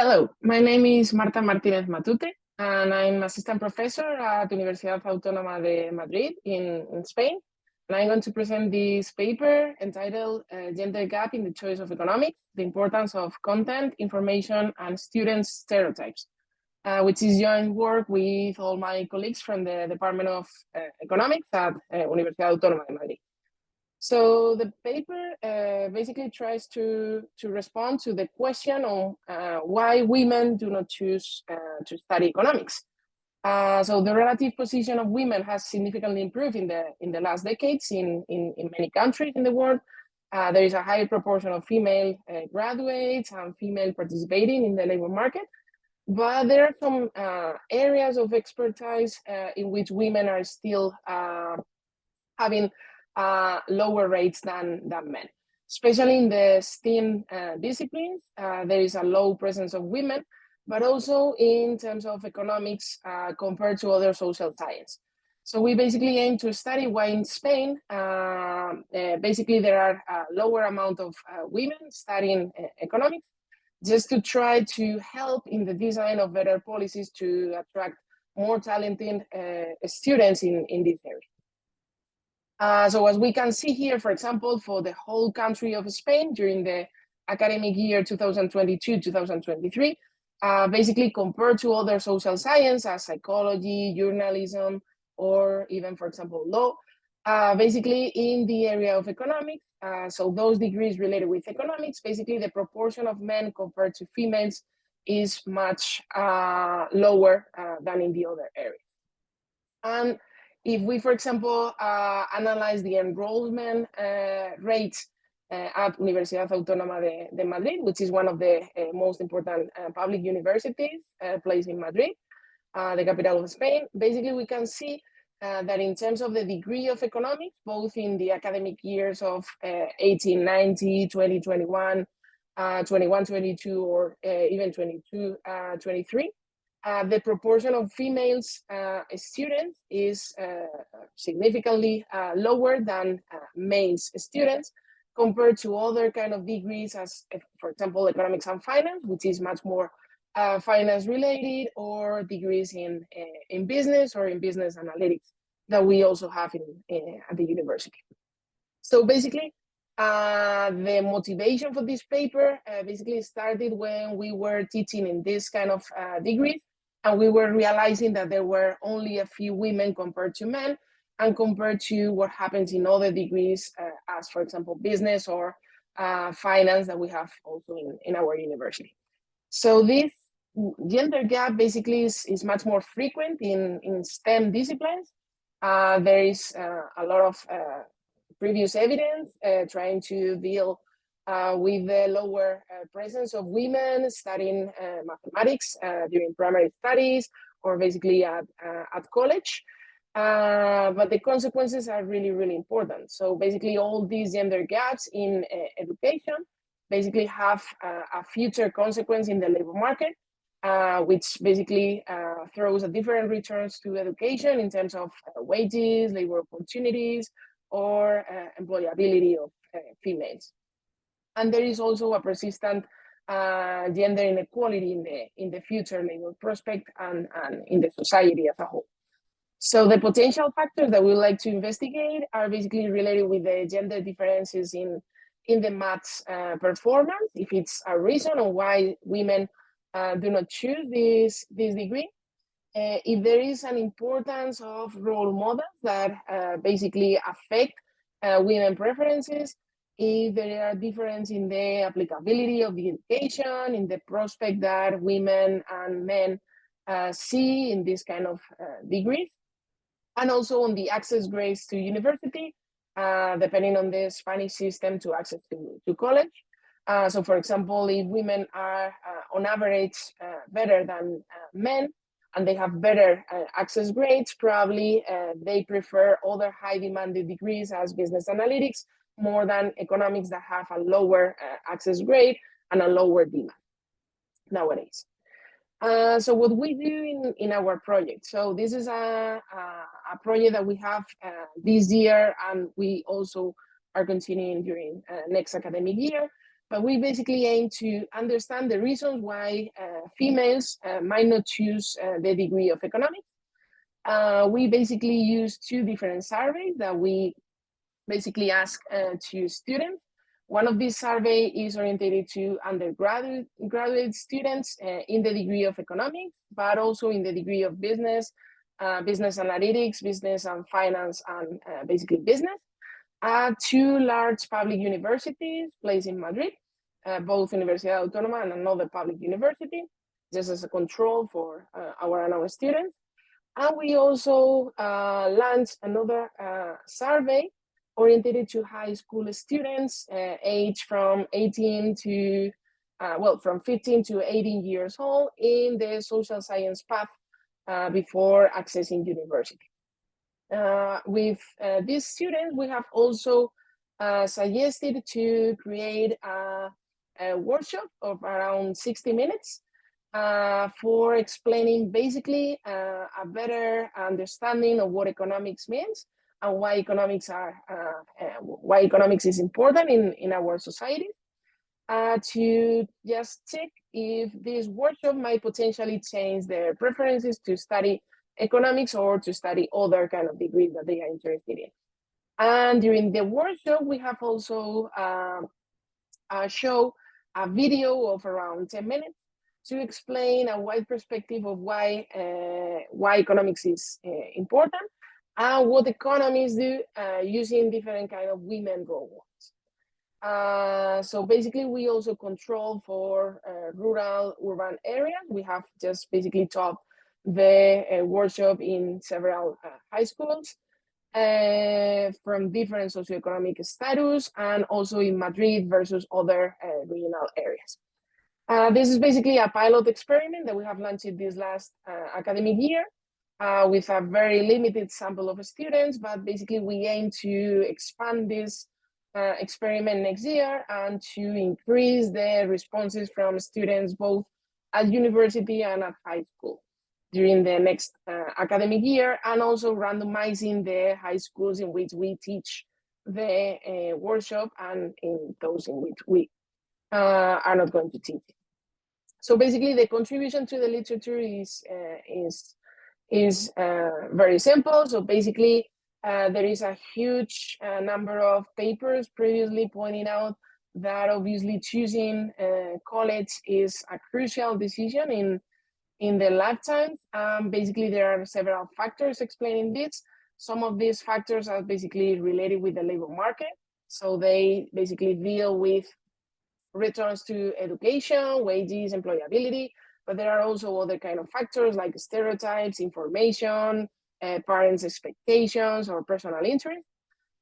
Hello, my name is Marta Martínez Matute, and I'm assistant professor at Universidad Autónoma de Madrid in Spain. And I'm going to present this paper entitled Gender Gap in the Choice of Economics, the Importance of Content, Information, and Students' Stereotypes, which is joint work with all my colleagues from the Department of Economics at Universidad Autónoma de Madrid. So the paper basically tries to respond to the question on why women do not choose to study economics. So the relative position of women has significantly improved in the last decades in many countries in the world. There is a higher proportion of female graduates and female participating in the labor market, but there are some areas of expertise in which women are still having lower rates than men. Especially in the STEM disciplines, there is a low presence of women, but also in terms of economics compared to other social science. So we basically aim to study why in Spain, basically there are a lower amount of women studying economics, just to try to help in the design of better policies to attract more talented students in this area. So as we can see here, for example, for the whole country of Spain during the academic year 2022-2023, basically compared to other social science as psychology, journalism, or even, for example, law, basically in the area of economics, so those degrees related with economics, basically the proportion of men compared to females is much lower than in the other areas. And if we, for example, analyze the enrollment rates at Universidad Autónoma de Madrid, which is one of the most important public universities placed in Madrid, the capital of Spain, basically we can see that in terms of the degree of economics, both in the academic years of 1890, 2021, 21-22, or even 22-23, the proportion of females students is significantly lower than male students compared to other kind of degrees as, for example, economics and finance, which is much more finance related, or degrees in business or in business analytics that we also have at the university. So basically, the motivation for this paper basically started when we were teaching in this kind of degrees, and we were realizing that there were only a few women compared to men, and compared to what happens in other degrees, as for example, business or finance that we have also in our university. So this gender gap basically is much more frequent in STEM disciplines. There is a lot of previous evidence trying to deal with the lower presence of women studying mathematics during primary studies or basically at college. But the consequences are really, really important. So basically all these gender gaps in education basically have a future consequence in the labor market, which basically throws a different returns to education in terms of wages, labor opportunities, or employability of females. And there is also a persistent gender inequality in the future labor prospect and in the society as a whole. So the potential factors that we would like to investigate are basically related with the gender differences in the maths performance, if it's a reason on why women do not choose this degree. If there is an importance of role models that basically affect women preferences, if there are differences in the applicability of the education, in the prospect that women and men see in this kind of degrees, and also on the access grades to university, depending on the Spanish system to access to college. So for example, if women are on average better than men, and they have better access grades, probably they prefer other high demanded degrees as business analytics more than economics that have a lower access grade and a lower demand nowadays. So what we do in our project, so this is a project that we have this year, and we also are continuing during next academic year. but we basically aim to understand the reasons why females might not choose the degree of economics. We basically use two different surveys that we basically ask to students. One of these surveys is oriented to undergraduate students in the degree of economics, but also in the degree of business, business analytics, business and finance, and basically business. Two large public universities placed in Madrid, both Universidad Autónoma and another public university, just as a control for our students. And we also launched another survey oriented to high school students aged from 18 to, from 15 to 18 years old in the social science path before accessing university. With these students, we have also suggested to create a workshop of around 60 minutes for explaining basically a better understanding of what economics means and why economics is important in our society. To just check if this workshop might potentially change their preferences to study economics or to study other kind of degrees that they are interested in. And during the workshop, we have also show a video of around 10 minutes to explain a wide perspective of why economics is important and what economists do using different kind of women role models. So basically, we also control for rural, urban areas. We have just basically taught the workshop in several high schools from different socioeconomic status and also in Madrid versus other regional areas. This is basically a pilot experiment that we have launched this last academic year with a very limited sample of students, but basically we aim to expand this experiment next year and to increase the responses from students both at university and at high school during the next academic year, and also randomizing the high schools in which we teach the workshop and in those in which we are not going to teach it. So basically the contribution to the literature is very simple. So basically there is a huge number of papers previously pointing out that obviously choosing college is a crucial decision in their lifetimes. Basically, there are several factors explaining this. Some of these factors are basically related with the labor market. So they basically deal with returns to education, wages, employability, but there are also other kind of factors like stereotypes, information, parents' expectations, or personal interest.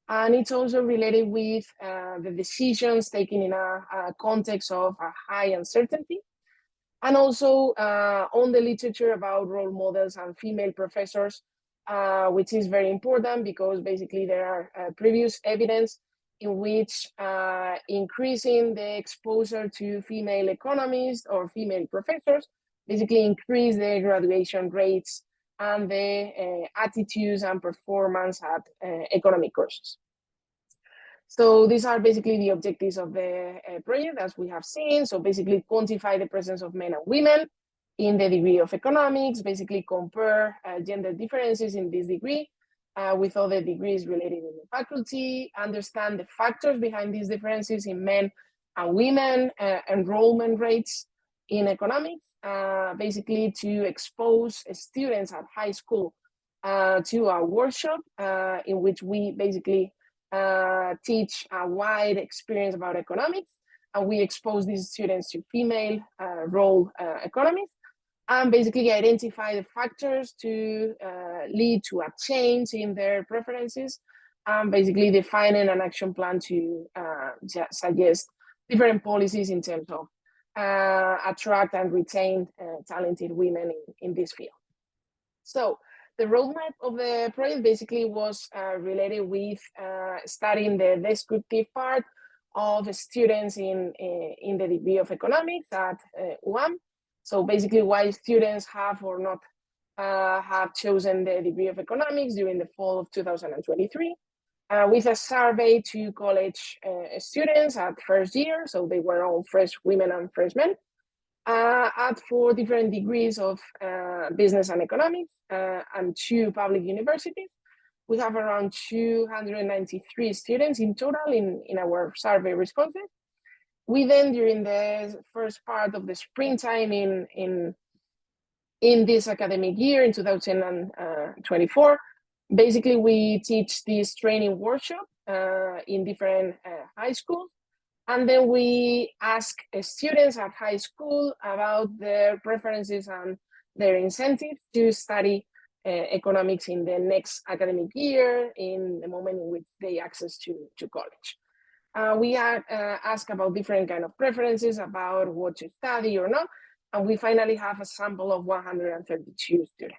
And it's also related with the decisions taken in a context of a high uncertainty. And also on the literature about role models and female professors, which is very important because basically there are previous evidence in which increasing the exposure to female economists or female professors basically increase the graduation rates and the attitudes and performance at economic courses. So these are basically the objectives of the project, as we have seen. So basically quantify the presence of men and women in the degree of economics, basically compare gender differences in this degree with other degrees related in the faculty, understand the factors behind these differences in men and women, enrollment rates in economics, basically to expose students at high school to a workshop in which we basically teach a wide experience about economics, and we expose these students to female role economists, and basically identify the factors to lead to a change in their preferences, and basically defining an action plan to suggest different policies in terms of attract and retain talented women in this field. So the roadmap of the project basically was related with studying the descriptive part of students in the degree of economics at UAM. So basically why students have or not have chosen the degree of economics during the fall of 2023. with a survey to college students at first year. So they were all fresh women and fresh men at 4 different degrees of business and economics and 2 public universities. We have around 293 students in total in our survey responses. We then, during the first part of the springtime in this academic year, in 2024, basically we teach this training workshop in different high schools. And then we ask students at high school about their preferences and their incentives to study economics in the next academic year, in the moment in which they access to college. We ask about different kind of preferences about what to study or not, and we finally have a sample of 132 students.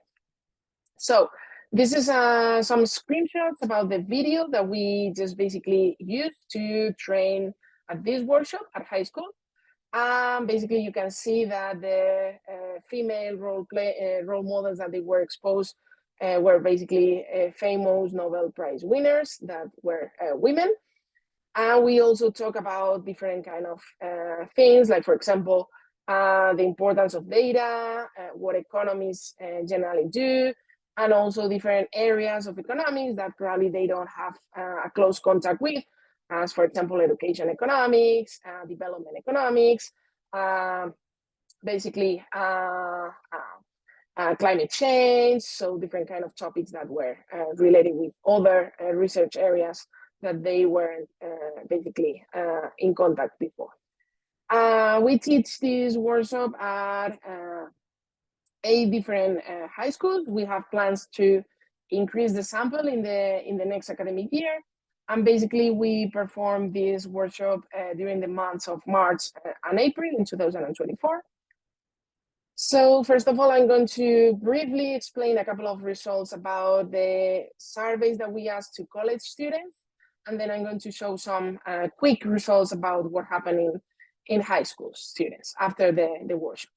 So this is some screenshots about the video that we just basically used to train at this workshop at high school. Basically, you can see that the female role models that they were exposed were basically famous Nobel Prize winners that were women. And we also talk about different kind of things, like, for example, the importance of data, what economists generally do, and also different areas of economics that probably they don't have a close contact with, as, for example, education economics, development economics, basically climate change, so different kind of topics that were related with other research areas that they weren't basically in contact before. We teach this workshop at 8 different high schools. We have plans to increase the sample in the next academic year. And basically, we perform this workshop during the months of March and April in 2024. So first of all, I'm going to briefly explain a couple of results about the surveys that we asked to college students. And then I'm going to show some quick results about what happened in high school students after the workshop.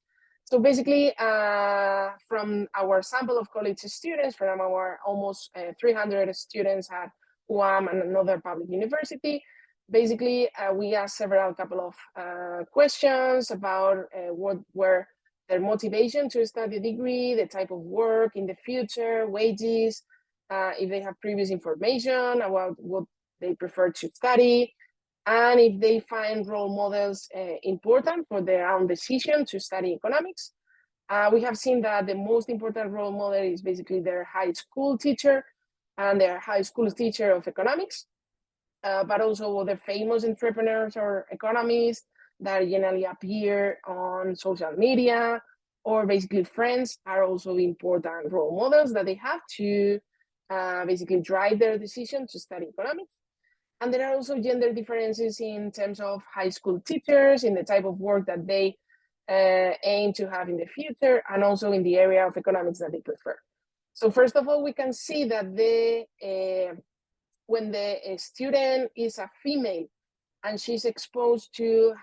So basically, from our sample of college students, from our almost 300 students at UAM and another public university, basically, we asked couple of questions about what were their motivation to study a degree, the type of work in the future, wages, if they have previous information about what they prefer to study, and if they find role models important for their own decision to study economics. We have seen that the most important role model is basically their high school teacher and their high school teacher of economics, but also other famous entrepreneurs or economists that generally appear on social media, or basically friends are also important role models that they have to basically drive their decision to study economics. And there are also gender differences in terms of high school teachers, in the type of work that they aim to have in the future, and also in the area of economics that they prefer. So first of all, we can see that when the student is a female and she's exposed to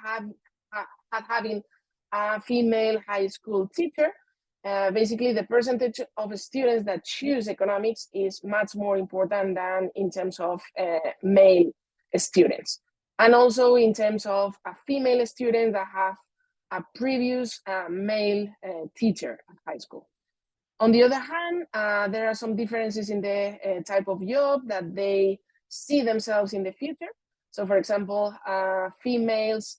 having a female high school teacher, basically the percentage of students that choose economics is much more important than in terms of male students. And also in terms of a female student that have a previous male teacher at high school. On the other hand, there are some differences in the type of job that they see themselves in the future. So for example, females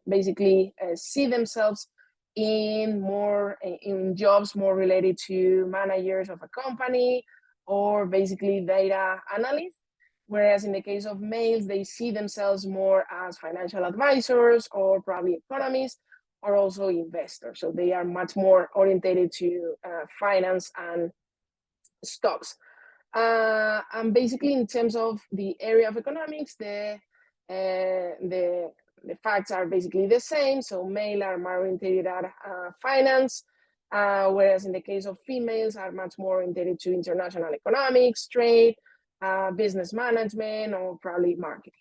basically see themselves in jobs more related to managers of a company, or basically data analysts. Whereas in the case of males, they see themselves more as financial advisors, or probably economists, or also investors. So they are much more orientated to finance and stocks. And basically, in terms of the area of economics, the facts are basically the same. So male are more orientated at finance, whereas in the case of females are much more orientated to international economics, trade, business management, or probably marketing.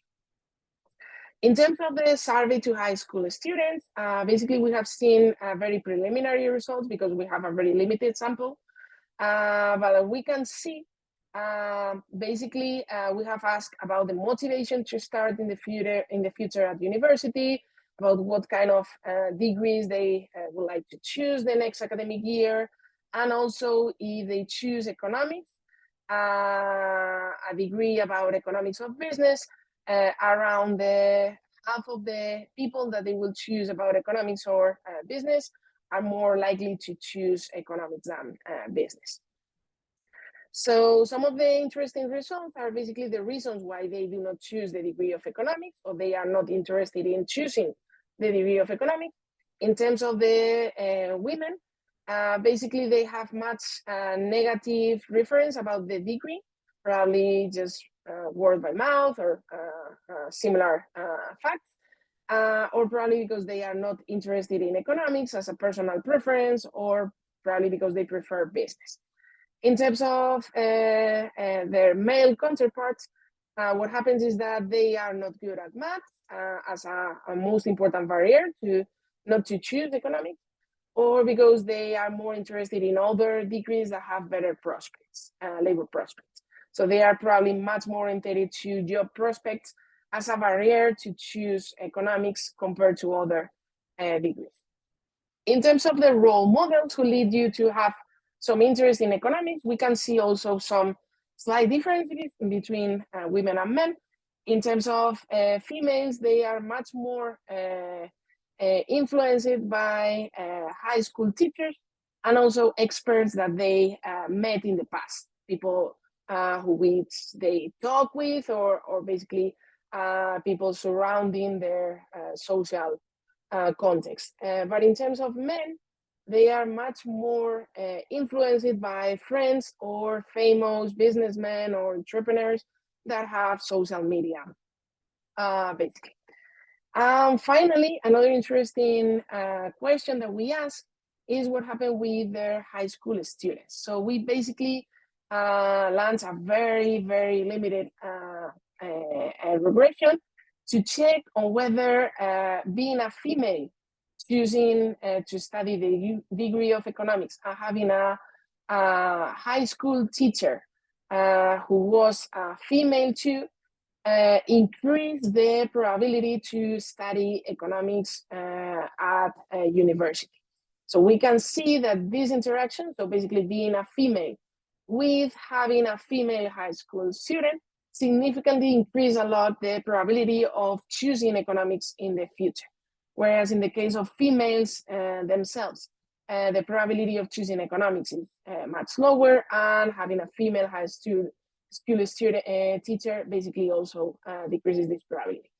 In terms of the survey to high school students, basically we have seen very preliminary results because we have a very limited sample. But we can see Basically, we have asked about the motivation to start in the future at university, about what kind of degrees they would like to choose the next academic year, and also if they choose economics, a degree about economics of business, around the half of the people that they will choose about economics or business are more likely to choose economics than business. So some of the interesting results are basically the reasons why they do not choose the degree of economics, or they are not interested in choosing the degree of economics. In terms of the women, basically they have much negative reference about the degree, probably just word by mouth or similar facts, or probably because they are not interested in economics as a personal preference, or probably because they prefer business. In terms of their male counterparts, what happens is that they are not good at math as a most important barrier to not to choose economics, or because they are more interested in other degrees that have better prospects, labor prospects. So they are probably much more oriented to job prospects as a barrier to choose economics compared to other degrees. In terms of the role models who lead you to have some interest in economics, we can see also some slight differences between women and men. In terms of females, they are much more influenced by high school teachers and also experts that they met in the past, people who they talk with, or basically people surrounding their social context. But in terms of men, they are much more influenced by friends or famous businessmen or entrepreneurs that have social media, basically. Finally, another interesting question that we ask is what happened with their high school students. So we basically launch a very, very limited regression to check on whether being a female choosing to study the degree of economics and having a high school teacher who was a female too increase the probability to study economics at a university. So we can see that this interaction, so basically being a female with having a female high school student, significantly increase a lot the probability of choosing economics in the future. Whereas in the case of females themselves, the probability of choosing economics is much lower, and having a female high school student teacher basically also decreases this probability.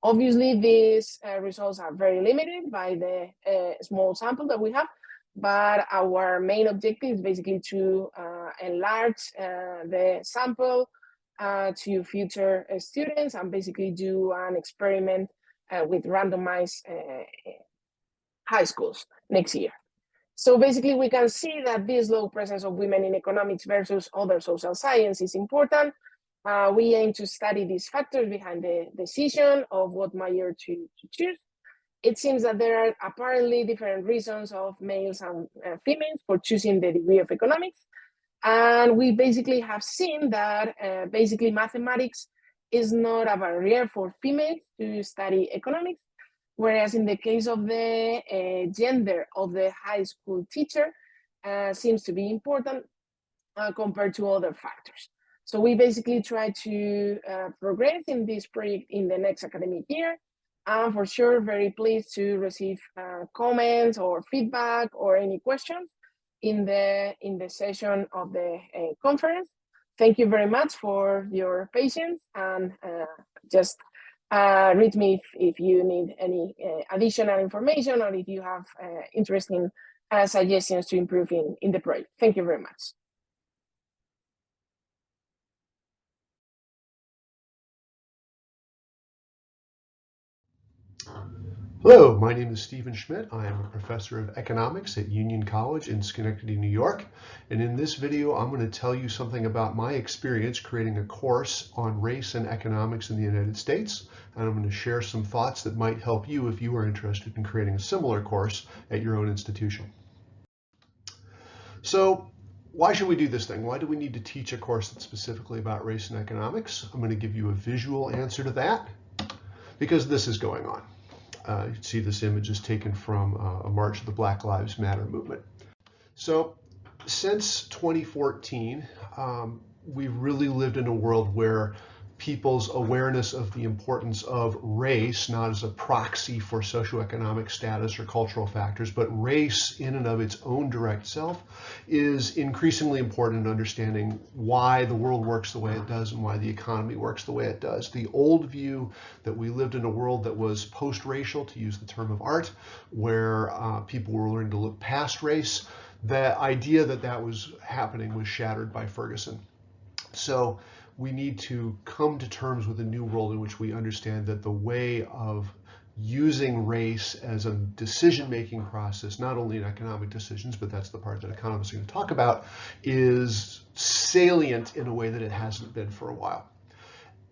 Obviously, these results are very limited by the small sample that we have, but our main objective is basically to enlarge the sample to future students and basically do an experiment with randomized high schools next year. So basically, we can see that this low presence of women in economics versus other social science is important. We aim to study these factors behind the decision of what major to choose. It seems that there are apparently different reasons of males and females for choosing the degree of economics. And we basically have seen that basically mathematics is not a barrier for females to study economics, whereas in the case of the gender of the high school teacher seems to be important compared to other factors. So we basically try to progress in this project in the next academic year. And for sure, very pleased to receive comments or feedback or any questions in the session of the conference. Thank you very much for your patience, and just reach me if you need any additional information, or if you have interesting suggestions to improve in the project. Thank you very much. Hello, my name is Stephen Schmidt. I am a professor of economics at Union College in Schenectady, New York. And in this video, I'm going to tell you something about my experience creating a course on race and economics in the United States. And I'm going to share some thoughts that might help you if you are interested in creating a similar course at your own institution. So why should we do this thing? Why do we need to teach a course that's specifically about race and economics? I'm going to give you a visual answer to that because this is going on. You can see this image is taken from a march of the Black Lives Matter movement. So since 2014, we've really lived in a world where people's awareness of the importance of race, not as a proxy for socioeconomic status or cultural factors, but race in and of its own direct self, is increasingly important in understanding why the world works the way it does and why the economy works the way it does. The old view that we lived in a world that was post-racial, to use the term of art, where people were learning to look past race, the idea that that was happening was shattered by Ferguson. So we need to come to terms with a new world in which we understand that the way of using race as a decision-making process, not only in economic decisions, but that's the part that economists are going to talk about, is salient in a way that it hasn't been for a while.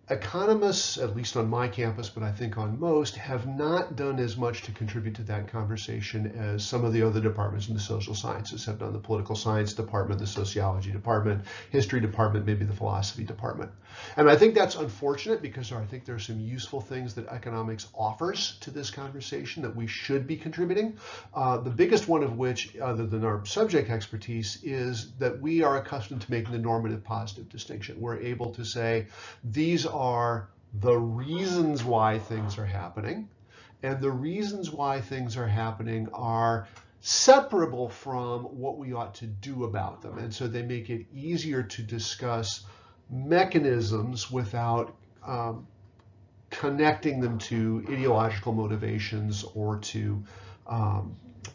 Economists, at least on my campus, but I think on most, have not done as much to contribute to that conversation as some of the other departments in the social sciences have done. The political science department, the sociology department, history department, maybe the philosophy department. And I think that's unfortunate because I think there are some useful things that economics offers to this conversation that we should be contributing. The biggest one of which, other than our subject expertise, is that we are accustomed to making the normative positive distinction. We're able to say, these are the reasons why things are happening, and the reasons why things are happening are separable from what we ought to do about them. And so they make it easier to discuss mechanisms without connecting them to ideological motivations or to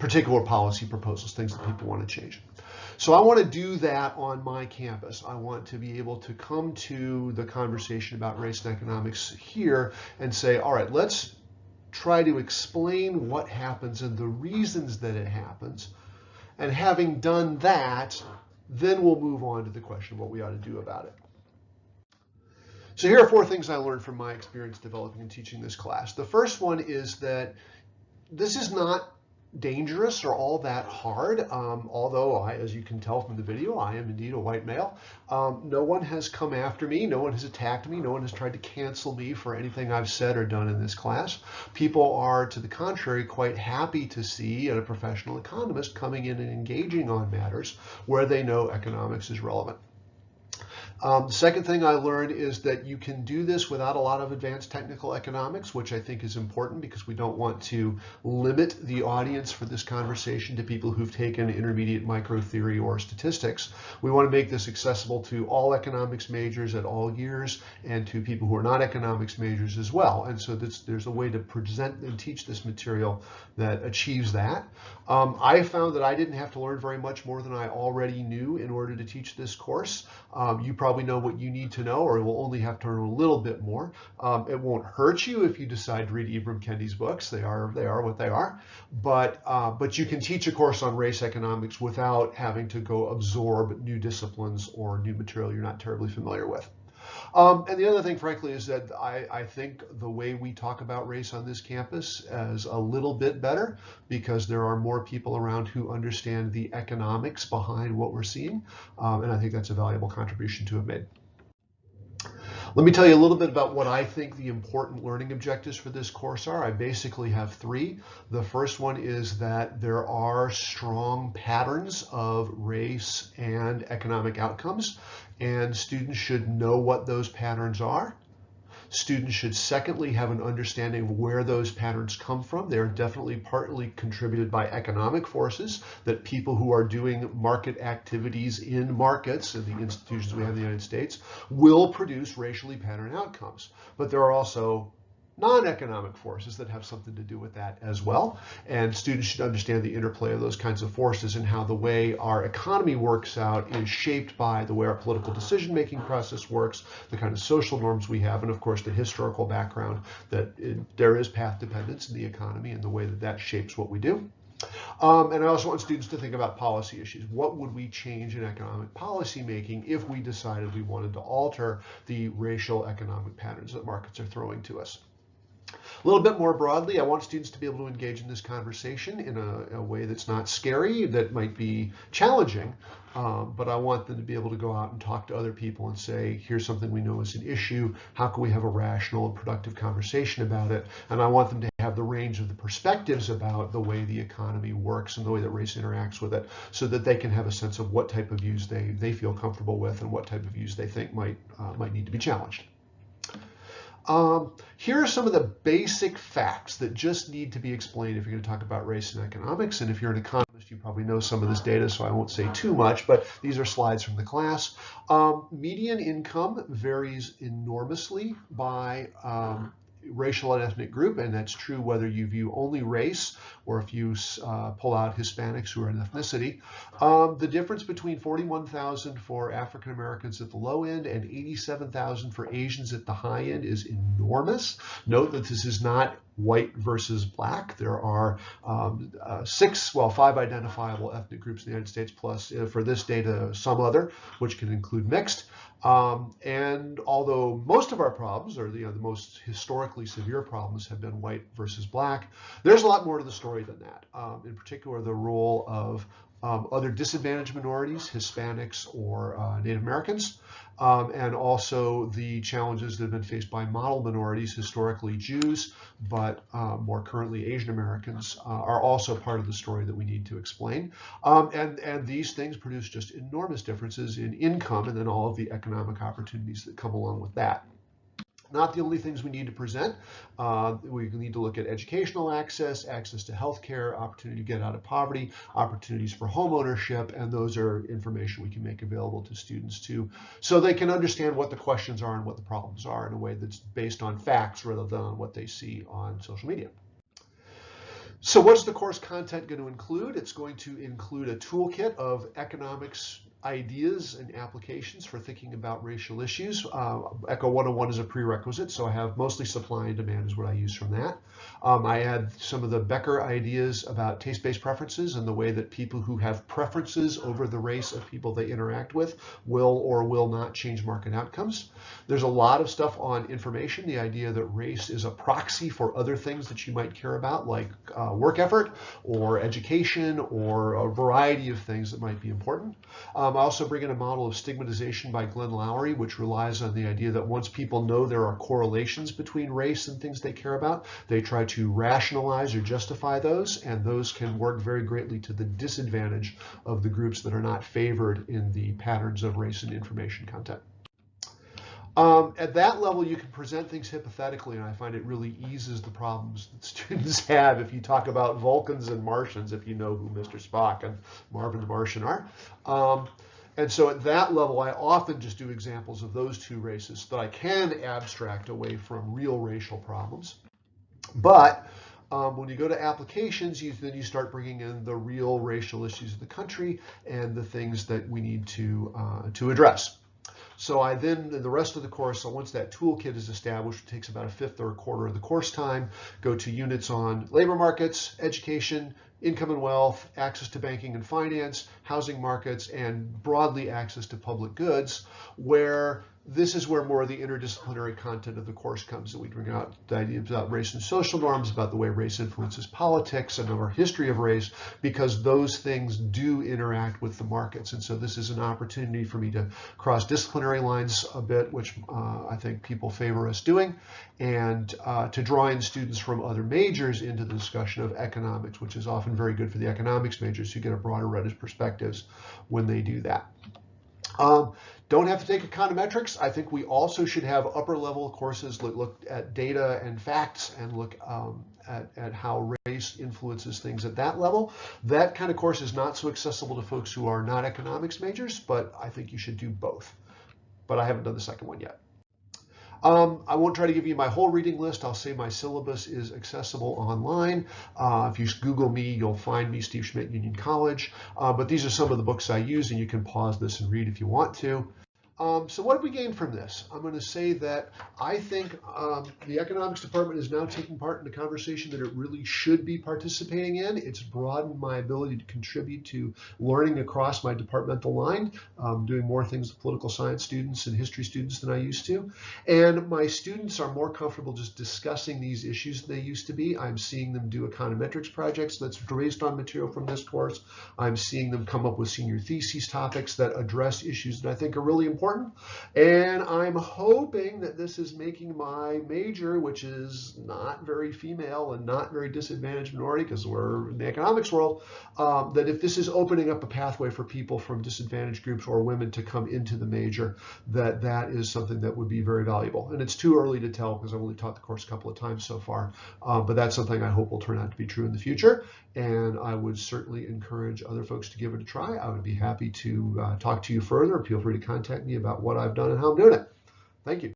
particular policy proposals, things that people want to change. So I want to do that on my campus. I want to be able to come to the conversation about race and economics here and say, all right, let's try to explain what happens and the reasons that it happens. And having done that, then we'll move on to the question of what we ought to do about it. So here are 4 things I learned from my experience developing and teaching this class. The first one is that this is not dangerous or all that hard, although as you can tell from the video, I am indeed a white male. No one has come after me, no one has attacked me, no one has tried to cancel me for anything I've said or done in this class. People are, to the contrary, quite happy to see a professional economist coming in and engaging on matters where they know economics is relevant. The second thing I learned is that you can do this without a lot of advanced technical economics, which I think is important because we don't want to limit the audience for this conversation to people who've taken intermediate micro theory or statistics. We want to make this accessible to all economics majors at all years and to people who are not economics majors as well. And so there's a way to present and teach this material that achieves that. I found that I didn't have to learn very much more than I already knew in order to teach this course. You probably know what you need to know, or will only have to learn a little bit more. It won't hurt you if you decide to read Ibram Kendi's books. They are what they are. But you can teach a course on race economics without having to go absorb new disciplines or new material you're not terribly familiar with. And the other thing, frankly, is that I think the way we talk about race on this campus is a little bit better because there are more people around who understand the economics behind what we're seeing. And I think that's a valuable contribution to have made. Let me tell you a little bit about what I think the important learning objectives for this course are. I basically have 3. The first one is that there are strong patterns of race and economic outcomes, and students should know what those patterns are. Students should secondly have an understanding of where those patterns come from. They are definitely partly contributed by economic forces, that people who are doing market activities in markets, in the institutions we have in the United States, will produce racially patterned outcomes. But there are also non-economic forces that have something to do with that as well. And students should understand the interplay of those kinds of forces and how the way our economy works out is shaped by the way our political decision-making process works, the kind of social norms we have, and of course the historical background that there is path dependence in the economy and the way that that shapes what we do. And I also want students to think about policy issues. What would we change in economic policy making if we decided we wanted to alter the racial economic patterns that markets are throwing to us? A little bit more broadly, I want students to be able to engage in this conversation in a way that's not scary, that might be challenging, but I want them to be able to go out and talk to other people and say, here's something we know is an issue, how can we have a rational and productive conversation about it? And I want them to have the range of the perspectives about the way the economy works and the way that race interacts with it, so that they can have a sense of what type of views they feel comfortable with and what type of views they think might need to be challenged. Here are some of the basic facts that just need to be explained if you're going to talk about race and economics. And if you're an economist, you probably know some of this data, so I won't say too much, but these are slides from the class. Median income varies enormously by racial and ethnic group, and that's true whether you view only race or if you pull out Hispanics who are an ethnicity. The difference between 41,000 for African Americans at the low end and 87,000 for Asians at the high end is enormous. Note that this is not white versus black. There are 5 identifiable ethnic groups in the United States, plus for this data some other, which can include mixed. And although most of our problems, or the most historically severe problems, have been white versus black, there's a lot more to the story than that. In particular, the role of other disadvantaged minorities, Hispanics or Native Americans, and also the challenges that have been faced by model minorities, historically Jews, but more currently Asian Americans, are also part of the story that we need to explain. And these things produce just enormous differences in income and then all of the economic opportunities that come along with that. Not the only things we need to present. We need to look at educational access, access to healthcare, opportunity to get out of poverty, opportunities for home ownership, and those are information we can make available to students too, so they can understand what the questions are and what the problems are in a way that's based on facts rather than on what they see on social media. So what's the course content going to include? It's going to include a toolkit of economics ideas and applications for thinking about racial issues. ECHO 101 is a prerequisite, so I have mostly supply and demand is what I use from that. I add some of the Becker ideas about taste-based preferences and the way that people who have preferences over the race of people they interact with will or will not change market outcomes. There's a lot of stuff on information, the idea that race is a proxy for other things that you might care about, like work effort or education or a variety of things that might be important. I also bring in a model of stigmatization by Glenn Lowry, which relies on the idea that once people know there are correlations between race and things they care about, they try to rationalize or justify those, and those can work very greatly to the disadvantage of the groups that are not favored in the patterns of race and information content. At that level, you can present things hypothetically, and I find it really eases the problems that students have if you talk about Vulcans and Martians, if you know who Mr. Spock and Marvin the Martian are. And so at that level, I often just do examples of those two races so that I can abstract away from real racial problems. But when you go to applications, then you start bringing in the real racial issues of the country and the things that we need to address. So I then, the rest of the course, so once that toolkit is established, it takes about a fifth or a quarter of the course time, go to units on labor markets, education, income and wealth, access to banking and finance, housing markets, and broadly access to public goods, where this is where more of the interdisciplinary content of the course comes. That we bring out the ideas about race and social norms, about the way race influences politics and our history of race, because those things do interact with the markets. And so this is an opportunity for me to cross disciplinary lines a bit, which I think people favor us doing, and to draw in students from other majors into the discussion of economics, which is often very good for the economics majors who get a broader range of perspectives when they do that. Don't have to take econometrics. I think we also should have upper level courses that look at data and facts and look at how race influences things at that level. That kind of course is not so accessible to folks who are not economics majors, but I think you should do both. But I haven't done the second one yet. I won't try to give you my whole reading list. I'll say my syllabus is accessible online. If you Google me, you'll find me, Steve Schmidt, Union College. But these are some of the books I use, and you can pause this and read if you want to. So what have we gained from this? I'm going to say that I think the economics department is now taking part in a conversation that it really should be participating in. It's broadened my ability to contribute to learning across my departmental line, doing more things with political science students and history students than I used to. And my students are more comfortable just discussing these issues than they used to be. I'm seeing them do econometrics projects that's based on material from this course. I'm seeing them come up with senior theses topics that address issues that I think are really important. And I'm hoping that this is making my major, which is not very female and not very disadvantaged minority because we're in the economics world, that if this is opening up a pathway for people from disadvantaged groups or women to come into the major, that is something that would be very valuable. And it's too early to tell because I've only taught the course a couple of times so far, but that's something I hope will turn out to be true in the future. And I would certainly encourage other folks to give it a try. I would be happy to talk to you further. Feel free to contact me about what I've done and how I'm doing it. Thank you.